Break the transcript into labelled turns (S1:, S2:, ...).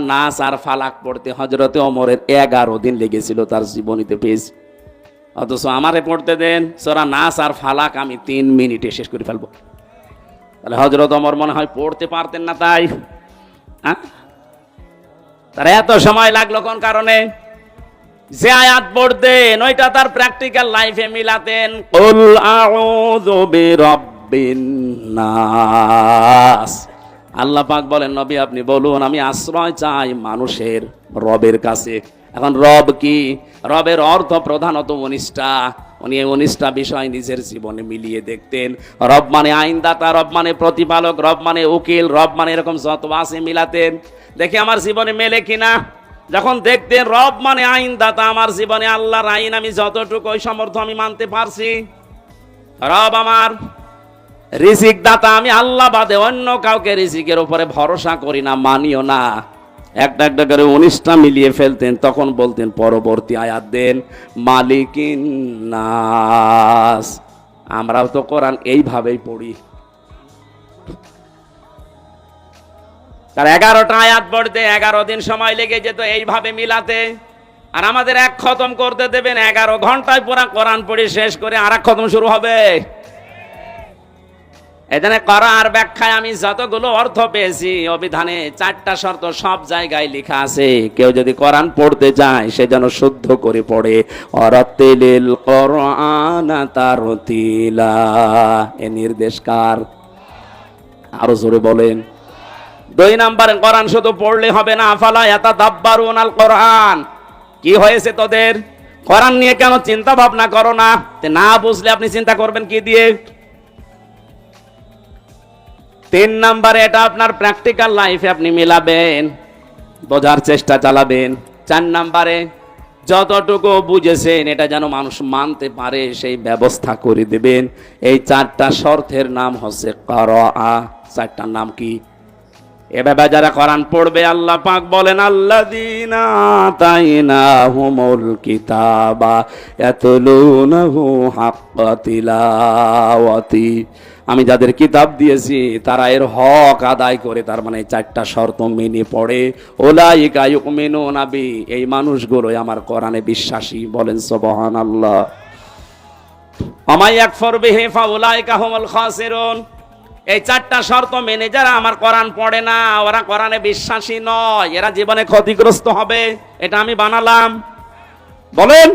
S1: নাস আর ফালাক পড়তে হযরতে ওমরের 11 দিন লেগেছিল তার জীবনীতে পেয়েছি, অথচ আমারে পড়তে দেন সূরা নাস আর ফালাক আমি 3 মিনিটে শেষ করে ফেলবো। তাহলে হযরত ওমর মনে হয় পড়তে পারতেন না, তাই তার এত সময় লাগলো কোন কারণে? যে আয়াত পড়তেন ওইটা তার প্র্যাকটিক্যাল লাইফে মিলাতেন। কুল আউযু বিরাব্বিন নাস, আল্লাহ পাক বলেন নবী আপনি বলুন আমি আশ্রয় চাই মানুষের রবের কাছে। এখন রব কি? রবের অর্থ প্রধানত 19টা। উনি 19টা বিষয় নিজের জীবনে মিলিয়ে দেখতেন। রব মানে আইনদাতা, রব মানে প্রতিপালক, রব মানে উকিল, রব মানে এরকম যত আছে মিলাতেন, দেখি আমার জীবনে মেলে কিনা। যখন দেখতেন রব মানে আইনদাতা, আমার জীবনে আল্লাহর আইন আমি যতটুকু ওই সামর্থ্য আমি মানতে পারছি। রব আমার রিজিক দাতা, আমি আল্লাহ বাদে অন্য কাউকে রিজিকের উপরে ভরসা করি না, মানিও না। একটা একটা করে 19টা মিলিয়ে ফেলতেন, তখন বলতেন পরবর্তী আয়াত দেন মালিকিন নাস। আমরাও তো কোরআন এইভাবেই পড়ি। তার 11টা আয়াত পড়তে 11 দিন সময় লেগে যেত এইভাবে মিলাতে। আর আমাদের এক খতম করতে দেবেন 11 ঘন্টায় পুরা কোরআন পড়ে শেষ করে আর এক খতম শুরু হবে। এখানে করার ব্যাখ্যায় আমি যতগুলো অর্থ পেয়েছি, অভিধানে 4টা শর্ত সব জায়গায় লেখা আছে। কেউ যদি কোরআন পড়তে যায় সে যেন শুদ্ধ করে পড়ে। অরাতিলিল কোরআনা তারতিলা, এ নির্দেশ কার? আরো জোরে বলেন। 2 নম্বরে কোরআন শুধু পড়লে হবে না, আফালা ইয়াতাদাব্বারুনাল কোরআন। কি হয়েছে তোদের? কোরআন নিয়ে কেন চিন্তা ভাবনা করো না? না বুঝলে আপনি চিন্তা করবেন কি দিয়ে? 3 নম্বরে এটা আপনার প্র্যাকটিক্যাল লাইফে আপনি মিলাবেন, বোঝার চেষ্টা চালাবেন। 4 নম্বরে যতটুকু বুঝেছেন এটা যেন মানুষ মানতে পারে সেই ব্যবস্থা করে দেবেন। এই 4টা শর্তের নাম হচ্ছে করাআ। 4টার নাম কি? এভাবে যারা কোরআন পড়বে আল্লাহ পাক বলেন আল্লাযীনা আতাইনাহুমুল কিতাবা ইয়াতলুনাহু হাক্কা তিলাওয়াতি, আমি যাদের কিতাব দিয়েছি তারা এর হক আদায় করে, তার মানে 4টা শর্ত মেনে পড়ে। উলাইকা ইউমিনুনা বি, এই মানুষগুলোই আমার কোরআনে বিশ্বাসী। বলেন সুবহানাল্লাহ। ওয়া ইয়াকফুর বিহি ফাউলাইকা হুমুল খাসিরুন, এই 4টা শর্ত মেনে যারা আমার কোরআন পড়ে না ওরা কোরআনে বিশ্বাসী নয়, এরা জীবনে ক্ষতিগ্রস্ত হবে। এটা আমি বানালাম। বলেন